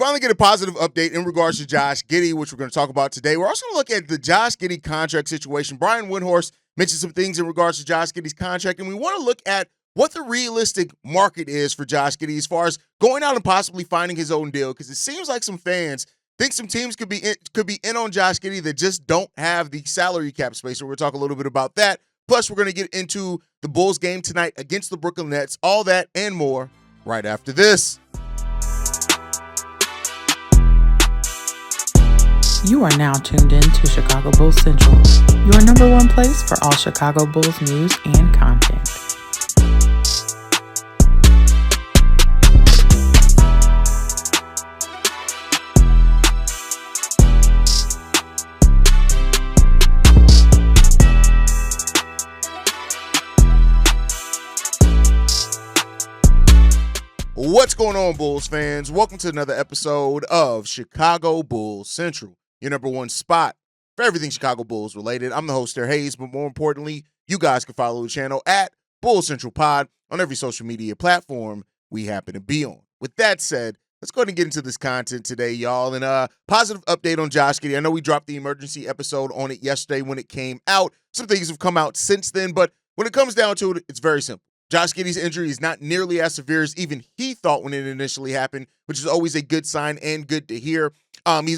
finally get a positive update in regards to Josh Giddey, which we're going to talk about today. We're also going to look at the Josh Giddey contract situation. Brian Windhorst mentioned some things in regards to Josh Giddey's contract, and we want to look at what the realistic market is for Josh Giddey as far as going out and possibly finding his own deal, because it seems like some fans think some teams could be in on Josh Giddey that just don't have the salary cap space. So we're going to talk a little bit about that. Plus, we're going to get into the Bulls game tonight against the Brooklyn Nets. All that and more right after this. You are now tuned in to Chicago Bulls Central, your number one place for all Chicago Bulls news and content. What's going on, Bulls fans? Welcome to another episode of Chicago Bulls Central, your number one spot for everything Chicago Bulls related. I'm the host there, Haize, but more importantly, you guys can follow the channel at Bulls Central Pod on every social media platform we happen to be on. With that said, let's go ahead and get into this content today, y'all. And a positive update on Josh Giddey. I know we dropped the emergency episode on it yesterday when it came out. Some things have come out since then, but when it comes down to it, it's very simple. Josh Giddey's injury is not nearly as severe as even he thought when it initially happened, which is always a good sign and good to hear.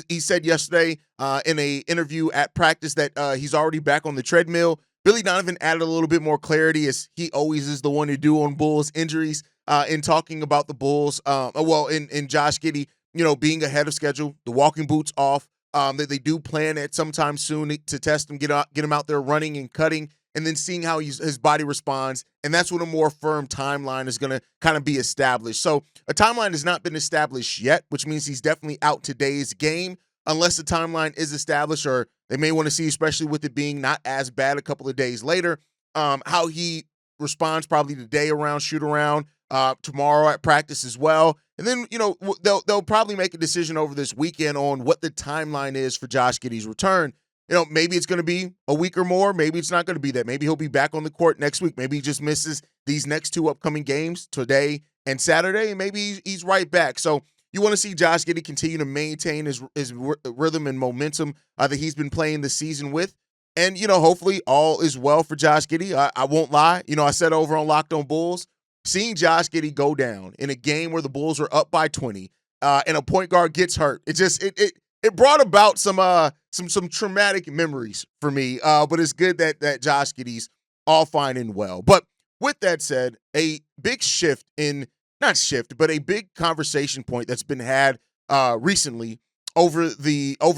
He said yesterday in an interview at practice that he's already back on the treadmill. Billy Donovan added a little bit more clarity, as he always is the one to do on Bulls injuries, in talking about the Bulls. In Josh Giddey, being ahead of schedule, the walking boots off, that they do plan at sometime soon to test him, get him out there running and cutting, and then seeing how his body responds. And that's when a more firm timeline is going to kind of be established. So a timeline has not been established yet, which means he's definitely out today's game, unless the timeline is established, or they may want to see, especially with it being not as bad a couple of days later, how he responds probably today around shoot around, tomorrow at practice as well. And then, they'll probably make a decision over this weekend on what the timeline is for Josh Giddey's return. Maybe it's going to be a week or more. Maybe it's not going to be that. Maybe he'll be back on the court next week. Maybe he just misses these next two upcoming games, today and Saturday, and maybe he's right back. So you want to see Josh Giddey continue to maintain his rhythm and momentum that he's been playing this season with. And, hopefully all is well for Josh Giddey. I won't lie. I said over on Locked On Bulls, seeing Josh Giddey go down in a game where the Bulls are up by 20 and a point guard gets hurt, it brought about some traumatic memories for me, but it's good that Josh Giddey's all fine and well. But with that said, a big a big conversation point that's been had recently over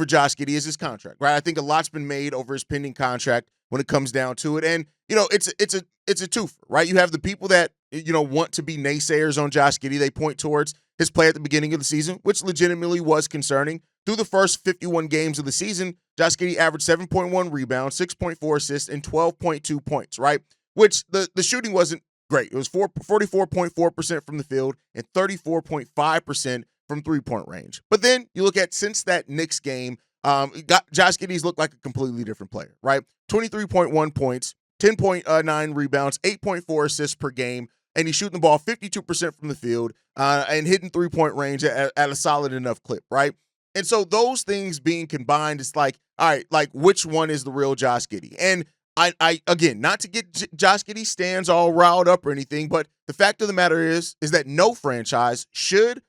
Josh Giddey is his contract, right? I think a lot's been made over his pending contract when it comes down to it, and it's a twofer, right? You have the people that want to be naysayers on Josh Giddey. They point towards his play at the beginning of the season, which legitimately was concerning. Through the first 51 games of the season, Josh Giddey averaged 7.1 rebounds, 6.4 assists, and 12.2 points, right? Which the shooting wasn't great. It was 44.4% from the field and 34.5% from three-point range. But then you look at since that Knicks game, Josh Giddey's looked like a completely different player, right? 23.1 points, 10.9 rebounds, 8.4 assists per game, and he's shooting the ball 52% from the field and hitting three-point range at a solid enough clip, right? And so those things being combined, it's like, all right, like which one is the real Josh Giddey? And I again, not to get Josh Giddey stands all riled up or anything, but the fact of the matter is that no franchise should,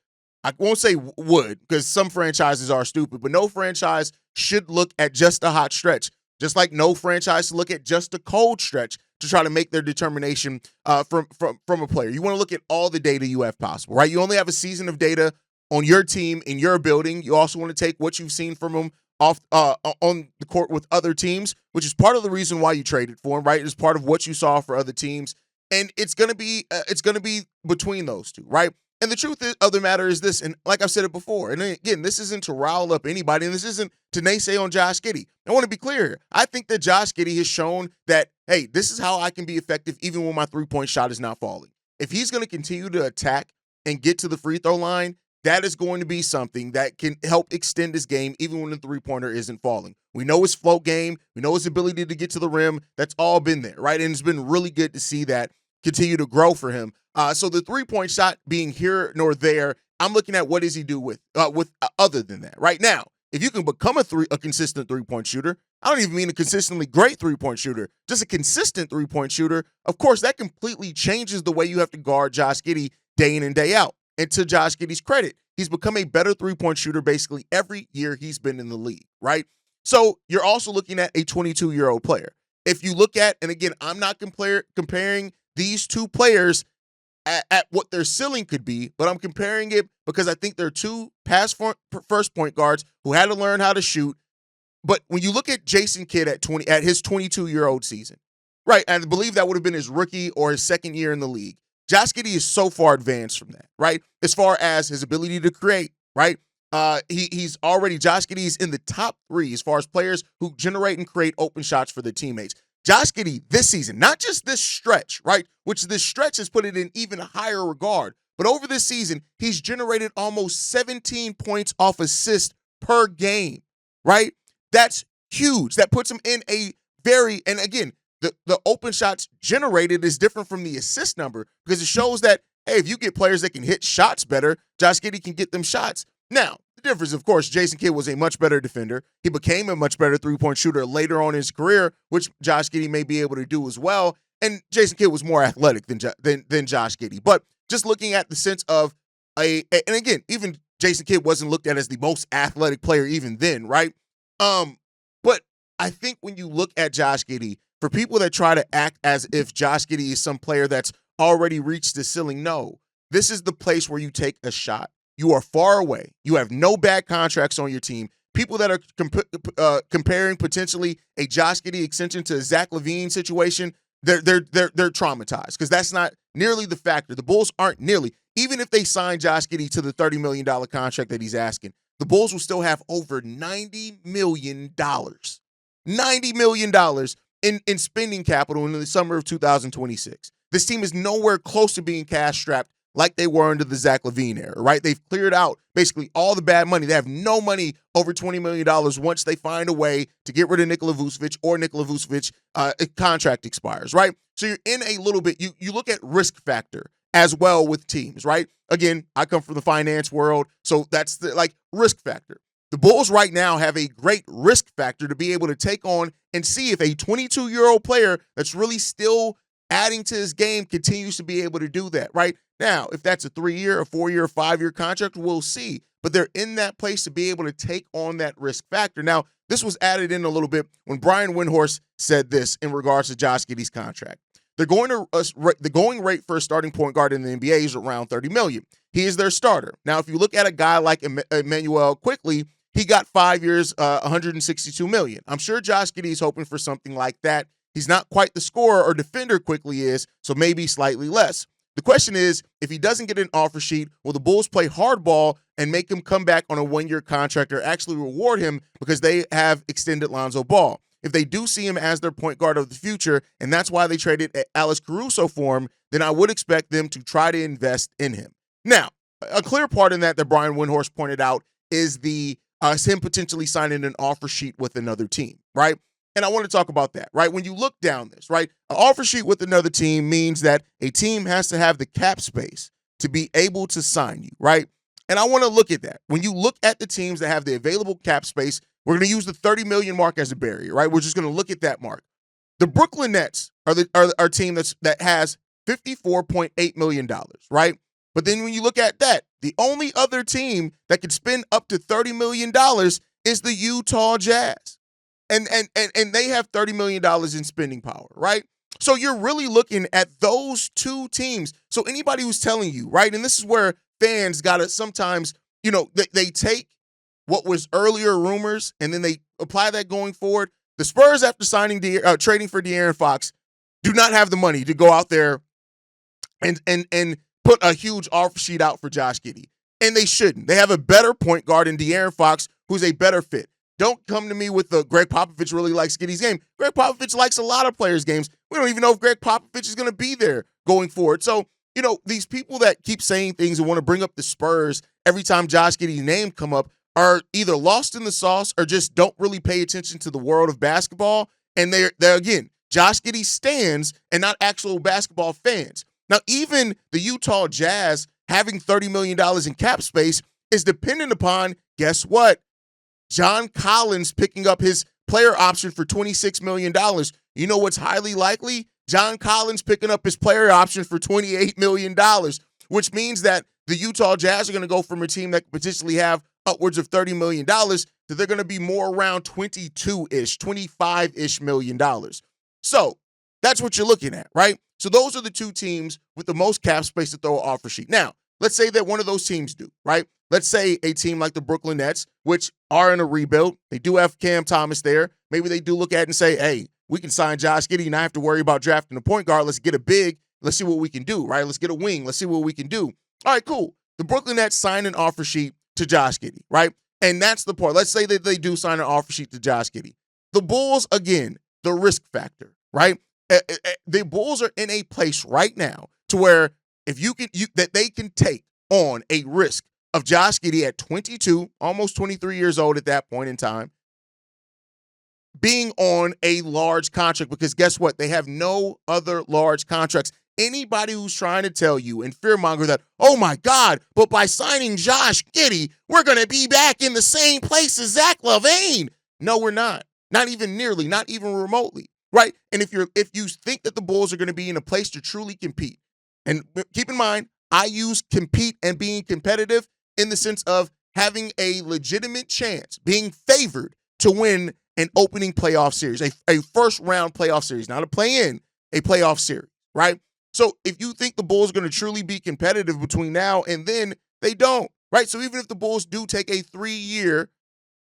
I won't say would, because some franchises are stupid, but no franchise should look at just a hot stretch, just like no franchise should look at just a cold stretch to try to make their determination from a player. You want to look at all the data you have possible, right? You only have a season of data on your team, in your building. You also want to take what you've seen from him off on the court with other teams, which is part of the reason why you traded for him, right? It's part of what you saw for other teams, and it's gonna be between those two, right? And the truth of the matter is this, and like I've said it before, and again, this isn't to rile up anybody, and this isn't to naysay on Josh Giddey. I want to be clear here. I think that Josh Giddey has shown that, hey, this is how I can be effective even when my three-point shot is not falling. If he's going to continue to attack and get to the free throw line, that is going to be something that can help extend his game even when the three-pointer isn't falling. We know his float game. We know his ability to get to the rim. That's all been there, right? And it's been really good to see that continue to grow for him. So the three-point shot being here nor there I'm looking at what does he do with other than that. Right now, if you can become a consistent 3-point shooter, I don't even mean a consistently great 3-point shooter, just a consistent 3-point shooter, of course, that completely changes the way you have to guard Josh Giddey day in and day out. And to Josh Giddey's credit, he's become a better 3-point shooter basically every year he's been in the league, right? So you're also looking at a 22-year-old player. If you look at, and again, I'm not comparing these two players at what their ceiling could be, but I'm comparing it because I think they're two past first point guards who had to learn how to shoot. But when you look at Jason Kidd at his 22-year-old season, right, and I believe that would have been his rookie or his second year in the league, Josh Giddey is so far advanced from that, right? As far as his ability to create, right? He's already, Josh Giddey is in the top 3 as far as players who generate and create open shots for their teammates. Josh Giddey this season, not just this stretch, right? Which this stretch has put it in even higher regard. But over this season, he's generated almost 17 points off assist per game, right? That's huge. That puts him in a very, and again, the open shots generated is different from the assist number because it shows that, hey, if you get players that can hit shots better, Josh Giddey can get them shots. Now, the difference, of course, Jason Kidd was a much better defender. He became a much better 3-point shooter later on in his career, which Josh Giddey may be able to do as well. And Jason Kidd was more athletic than Josh Giddey. But just looking at the sense of and again, even Jason Kidd wasn't looked at as the most athletic player even then, right? But I think when you look at Josh Giddey, for people that try to act as if Josh Giddey is some player that's already reached the ceiling, no. This is the place where you take a shot. You are far away. You have no bad contracts on your team. People that are comparing potentially a Josh Giddey extension to a Zach LaVine situation, they're traumatized because that's not nearly the factor. The Bulls aren't nearly, even if they sign Josh Giddey to the $30 million contract that he's asking, the Bulls will still have over $90 million. $90 million in spending capital in the summer of 2026. This team is nowhere close to being cash strapped like they were under the Zach LaVine era, right? They've cleared out basically all the bad money. They have no money over $20 million once they find a way to get rid of Nikola Vucevic or Nikola Vucevic contract expires, right? So you're in a little bit, you look at risk factor as well with teams, right? Again, I come from the finance world, so that's the risk factor. The Bulls right now have a great risk factor to be able to take on and see if a 22-year-old player that's really still adding to his game continues to be able to do that, right? Now, if that's a 3-year, a 4-year, a 5-year contract, we'll see. But they're in that place to be able to take on that risk factor. Now, this was added in a little bit when Brian Windhorst said this in regards to Josh Giddey's contract. The going rate for a starting point guard in the NBA is around $30 million. He is their starter. Now, if you look at a guy like Emmanuel Quickly, he got 5 years, $162 million. I'm sure Josh Giddey is hoping for something like that. He's not quite the scorer or defender Quickly is, so maybe slightly less. The question is, if he doesn't get an offer sheet, will the Bulls play hardball and make him come back on a 1-year contract or actually reward him because they have extended Lonzo Ball? If they do see him as their point guard of the future, and that's why they traded Alex Caruso for him, then I would expect them to try to invest in him. Now, a clear part in that Brian Windhorst pointed out is him potentially signing an offer sheet with another team, right? And I want to talk about that, right? When you look down this, right, an offer sheet with another team means that a team has to have the cap space to be able to sign you, right? And I want to look at that. When you look at the teams that have the available cap space, we're going to use the 30 million mark as a barrier, right? We're just going to look at that mark. The Brooklyn Nets are our team that has $54.8 million, right? But then when you look at that, the only other team that could spend up to $30 million is the Utah Jazz. And they have $30 million in spending power, right? So you're really looking at those two teams. So anybody who's telling you, right, and this is where fans got to sometimes, they take what was earlier rumors and then they apply that going forward. The Spurs, after trading for De'Aaron Fox, do not have the money to go out there and put a huge offer sheet out for Josh Giddey. And they shouldn't. They have a better point guard in De'Aaron Fox who's a better fit. Don't come to me with the Greg Popovich really likes Giddey's game. Greg Popovich likes a lot of players' games. We don't even know if Greg Popovich is going to be there going forward. So, these people that keep saying things and want to bring up the Spurs every time Josh Giddey's name come up are either lost in the sauce or just don't really pay attention to the world of basketball. And they're again, Josh Giddey stands and not actual basketball fans. Now, even the Utah Jazz having $30 million in cap space is dependent upon, guess what? John Collins picking up his player option for $26 million. You know what's highly likely? John Collins picking up his player option for $28 million, which means that the Utah Jazz are going to go from a team that could potentially have upwards of $30 million to they're going to be more around 22-ish, 25-ish million dollars. So that's what you're looking at, right? So those are the two teams with the most cap space to throw an offer sheet. Now, let's say that one of those teams do, right? Let's say a team like the Brooklyn Nets, which are in a rebuild. They do have Cam Thomas there. Maybe they do look at it and say, hey, we can sign Josh Giddey and not have to worry about drafting a point guard. Let's get a big. Let's see what we can do, right? Let's get a wing. Let's see what we can do. All right, cool. The Brooklyn Nets sign an offer sheet to Josh Giddey, right? And that's the part. Let's say that they do sign an offer sheet to Josh Giddey. The Bulls, again, the risk factor, right? The Bulls are in a place right now to where if that they can take on a risk of Josh Giddey at 22, almost 23 years old at that point in time, being on a large contract, because guess what? They have no other large contracts. Anybody who's trying to tell you and fearmonger that, oh my God, but by signing Josh Giddey, we're going to be back in the same place as Zach LaVine. No, we're not. Not even nearly, not even remotely, right? And if you think that the Bulls are going to be in a place to truly compete, and keep in mind, I use compete and being competitive in the sense of having a legitimate chance, being favored to win an opening playoff series, a first-round playoff series, not a play-in, a playoff series, right? So if you think the Bulls are going to truly be competitive between now and then, they don't, right? So even if the Bulls do take a 3-year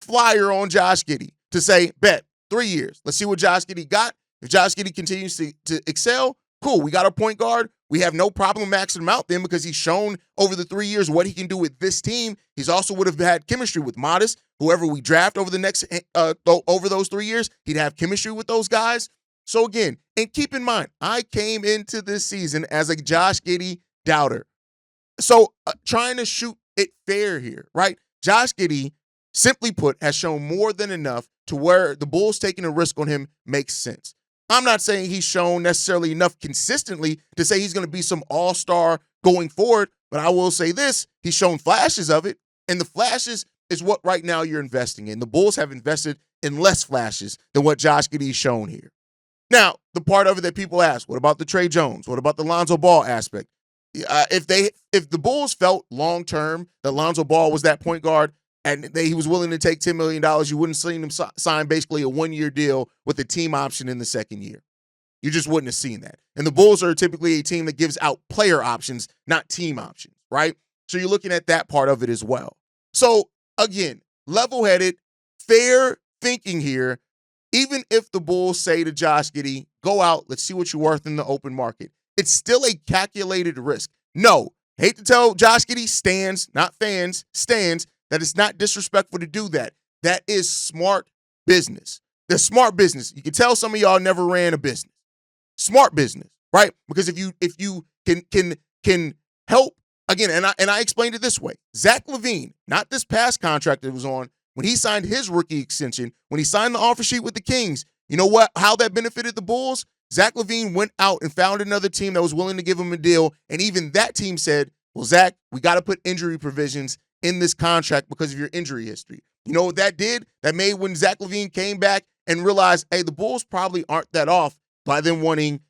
flyer on Josh Giddey to say, bet, 3 years, let's see what Josh Giddey got. If Josh Giddey continues to excel, cool, we got our point guard. We have no problem maxing him out then because he's shown over the 3 years what he can do with this team. He's also would have had chemistry with Modest. Whoever we draft over the next over those 3 years, he'd have chemistry with those guys. So again, and keep in mind, I came into this season as a Josh Giddey doubter. So trying to shoot it fair here, right? Josh Giddey, simply put, has shown more than enough to where the Bulls taking a risk on him makes sense. I'm not saying he's shown necessarily enough consistently to say he's going to be some all-star going forward, but I will say this, he's shown flashes of it, and the flashes is what right now you're investing in. The Bulls have invested in less flashes than what Josh Giddey's shown here. Now, the part of it that people ask, what about the Trey Jones? What about the Lonzo Ball aspect? If the Bulls felt long-term that Lonzo Ball was that point guard and he was willing to take $10 million, you wouldn't have seen him sign basically a 1-year deal with a team option in the second year. You just wouldn't have seen that. And the Bulls are typically a team that gives out player options, not team options, right? So you're looking at that part of it as well. So again, level-headed, fair thinking here. Even if the Bulls say to Josh Giddey, go out, let's see what you're worth in the open market, it's still a calculated risk. No, hate to tell Josh Giddey stands, not fans, stands, that it's not disrespectful to do that. That is smart business. The smart business. You can tell some of y'all never ran a business. Smart business, right? Because if you can help, again, and I explained it this way. Zach LaVine, not this past contract that it was on, when he signed his rookie extension, when he signed the offer sheet with the Kings, you know what? How that benefited the Bulls? Zach LaVine went out and found another team that was willing to give him a deal, and even that team said, well, Zach, we got to put injury provisions in this contract because of your injury history. You know what that did? That made when Zach LaVine came back and realized, hey, the Bulls probably aren't that off by them wanting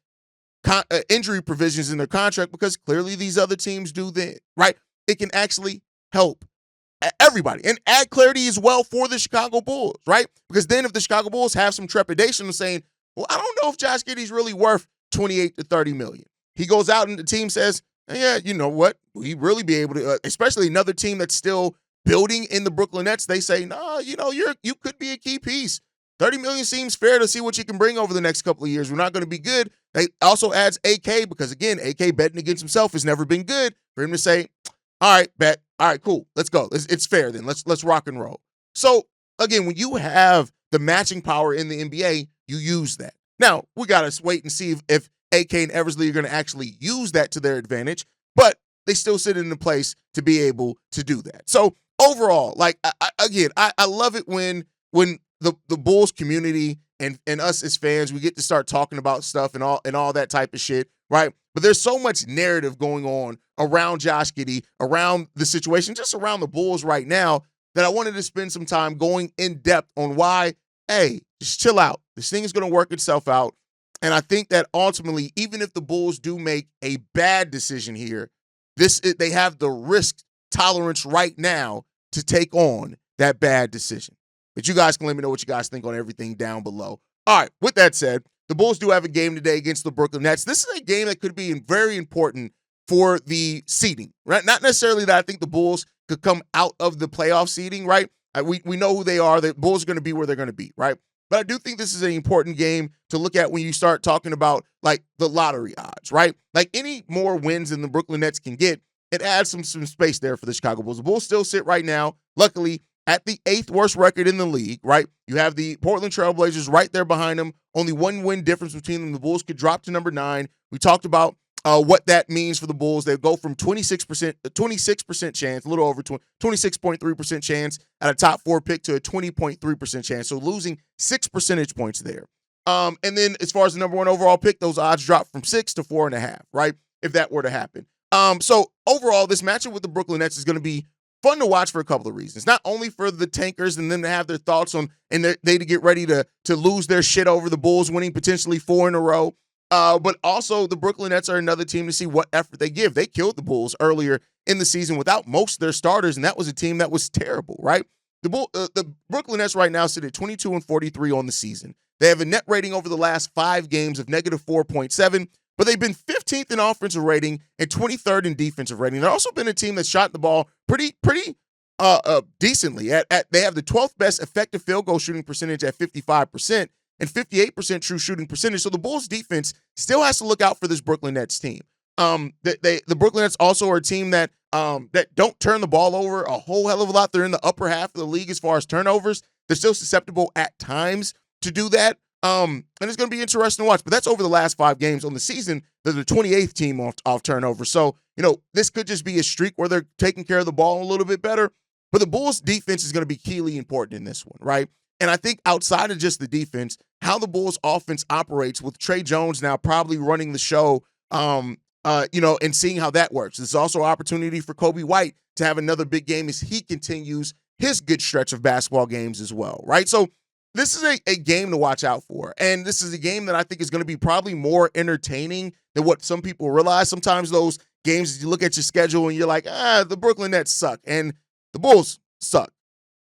injury provisions in their contract because clearly these other teams do that, right? It can actually help everybody and add clarity as well for the Chicago Bulls, right? Because then if the Chicago Bulls have some trepidation of saying, well, I don't know if Josh Giddey's really worth 28 to 30 million. He goes out and the team says, yeah, you know what? We really be able to, especially another team that's still building in the Brooklyn Nets. They say, no, you could be a key piece. 30 million seems fair to see what you can bring over the next couple of years. We're not going to be good. They also adds AK because again, AK betting against himself has never been good for him to say, all right, bet. All right, cool. Let's go. It's fair then. Let's rock and roll. So again, when you have the matching power in the NBA, you use that. Now, we got to wait and see if AK and Eversley are going to actually use that to their advantage, but they still sit in the place to be able to do that. So overall, like, I love it when the Bulls community and us as fans, we get to start talking about stuff and all that type of shit, right? But there's so much narrative going on around Josh Giddey, around the situation, just around the Bulls right now, that I wanted to spend some time going in depth on why, hey, just chill out. This thing is going to work itself out. And I think that ultimately, even if the Bulls do make a bad decision here, they have the risk tolerance right now to take on that bad decision. But you guys can let me know what you guys think on everything down below. All right, with that said, the Bulls do have a game today against the Brooklyn Nets. This is a game that could be very important for the seeding, right? Not necessarily that I think the Bulls could come out of the playoff seeding, right? We know who they are. The Bulls are going to be where they're going to be, right? But I do think this is an important game to look at when you start talking about, like, the lottery odds, right? Like, any more wins than the Brooklyn Nets can get, it adds some space there for the Chicago Bulls. The Bulls still sit right now, luckily, at the 8th worst record in the league, right? You have the Portland Trail Blazers right there behind them. Only one win difference between them. The Bulls could drop to number 9. We talked about what that means for the Bulls. They go from 26% chance, a little over 26.3% chance at a top 4 pick to a 20.3% chance. So losing 6 percentage points there. And then as far as the number 1 overall pick, those odds drop from 6 to 4.5, right? If that were to happen. So overall, this matchup with the Brooklyn Nets is going to be fun to watch for a couple of reasons. Not only for the tankers and them to have their thoughts on, and they to get ready to lose their shit over the Bulls winning potentially 4 in a row. But also the Brooklyn Nets are another team to see what effort they give. They killed the Bulls earlier in the season without most of their starters, and that was a team that was terrible, right? The Brooklyn Nets right now sit at 22-43 on the season. They have a net rating over the last 5 games of -4.7, but they've been 15th in offensive rating and 23rd in defensive rating. They've also been a team that shot the ball pretty decently. They have the 12th best effective field goal shooting percentage at 55%. And 58% true shooting percentage. So the Bulls defense still has to look out for this Brooklyn Nets team. The Brooklyn Nets also are a team that don't turn the ball over a whole hell of a lot. They're in the upper half of the league as far as turnovers. They're still susceptible at times to do that. And it's going to be interesting to watch. But that's over the last 5 games on the season. They're the 28th team off turnovers. So, this could just be a streak where they're taking care of the ball a little bit better. But the Bulls defense is going to be keyly important in this one, right? And I think outside of just the defense, how the Bulls offense operates with Trey Jones now probably running the show, and seeing how that works. There's also an opportunity for Coby White to have another big game as he continues his good stretch of basketball games as well, right? So this is a game to watch out for. And this is a game that I think is going to be probably more entertaining than what some people realize. Sometimes those games, you look at your schedule and you're like, the Brooklyn Nets suck. And the Bulls suck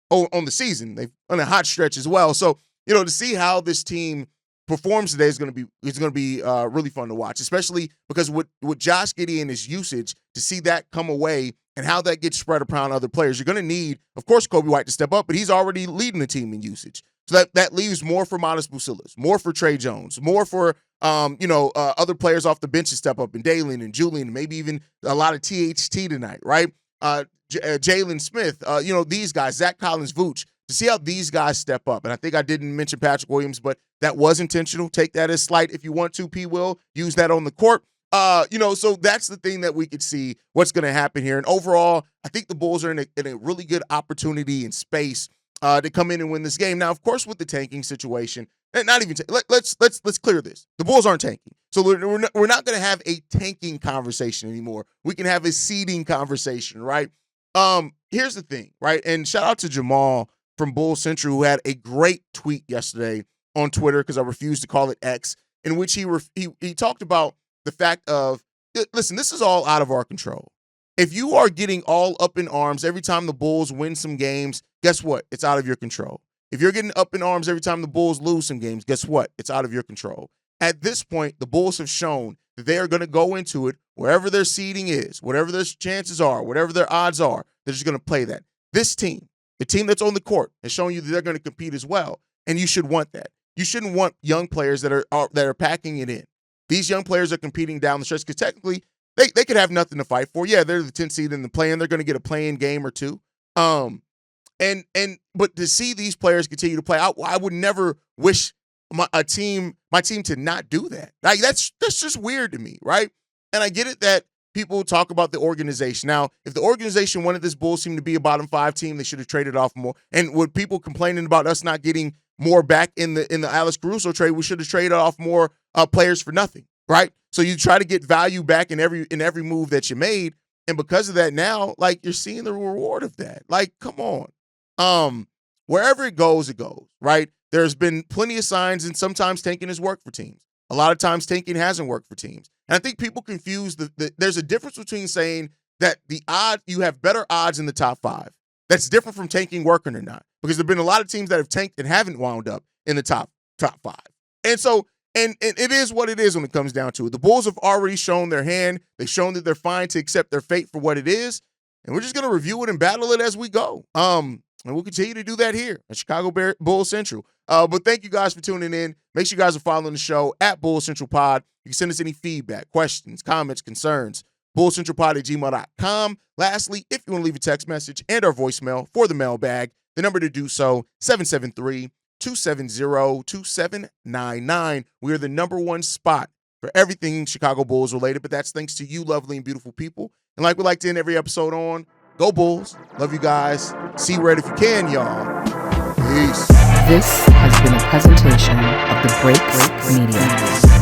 on the season. They've on a hot stretch as well. So, to see how this team performs today is going to be really fun to watch, especially because with Josh Giddey and his usage, to see that come away and how that gets spread upon other players. You're going to need, of course, Coby White to step up, but he's already leading the team in usage. So that leaves more for Modest Bucilis, more for Trey Jones, more for other players off the bench to step up, and Dalen and Julian, and maybe even a lot of THT tonight, right? Jalen Smith, these guys, Zach Collins, Vooch, to see how these guys step up. And I think I didn't mention Patrick Williams, but that was intentional. Take that as slight if you want to, P. Will. Use that on the court. So that's the thing that we could see what's going to happen here. And overall, I think the Bulls are in a really good opportunity and space to come in and win this game. Now, of course, with the tanking situation, and not even let's clear this. The Bulls aren't tanking. So we're not going to have a tanking conversation anymore. We can have a seeding conversation, right? Here's the thing, right? And shout out to Jamal from Bull Central, who had a great tweet yesterday on Twitter, because I refused to call it X, in which he talked about the fact of, listen, this is all out of our control. If you are getting all up in arms every time the Bulls win some games, guess what? It's out of your control. If you're getting up in arms every time the Bulls lose some games, guess what? It's out of your control. At this point, the Bulls have shown that they are going to go into it, wherever their seeding is, whatever their chances are, whatever their odds are, they're just going to play that. This team, the team that's on the court, has shown you that they're going to compete as well, and you should want that. You shouldn't want young players that are packing it in. These young players are competing down the stretch because technically they could have nothing to fight for. Yeah, they're the 10th seed in the play-in. They're going to get a play-in game or two. But to see these players continue to play, I would never wish my team to not do that. Like that's just weird to me, right? And I get it that people talk about the organization. Now, if the organization wanted this Bulls team to be a bottom 5 team, they should have traded off more. And with people complaining about us not getting more back in the Alex Caruso trade, we should have traded off more players for nothing, right? So you try to get value back in every move that you made. And because of that now, like, you're seeing the reward of that. Like, come on. Wherever it goes, right? There's been plenty of signs, and sometimes tanking has worked for teams. A lot of times tanking hasn't worked for teams. And I think people confuse there's a difference between saying that you have better odds in the top 5. That's different from tanking working or not. Because there've been a lot of teams that have tanked and haven't wound up in the top 5. And so, and it is what it is when it comes down to it. The Bulls have already shown their hand. They've shown that they're fine to accept their fate for what it is. And we're just going to review it and battle it as we go. And we'll continue to do that here at Chicago Bulls Central. But thank you guys for tuning in. Make sure you guys are following the show at Bulls Central Pod. You can send us any feedback, questions, comments, concerns, bullscentralpod@gmail.com. Lastly, if you want to leave a text message and our voicemail for the mailbag, the number to do so, 773-270-2799. We are the number one spot for everything Chicago Bulls related, but that's thanks to you lovely and beautiful people. And like we like to end every episode on, go Bulls. Love you guys. See red if you can, y'all. Peace. This has been a presentation of the Break Media.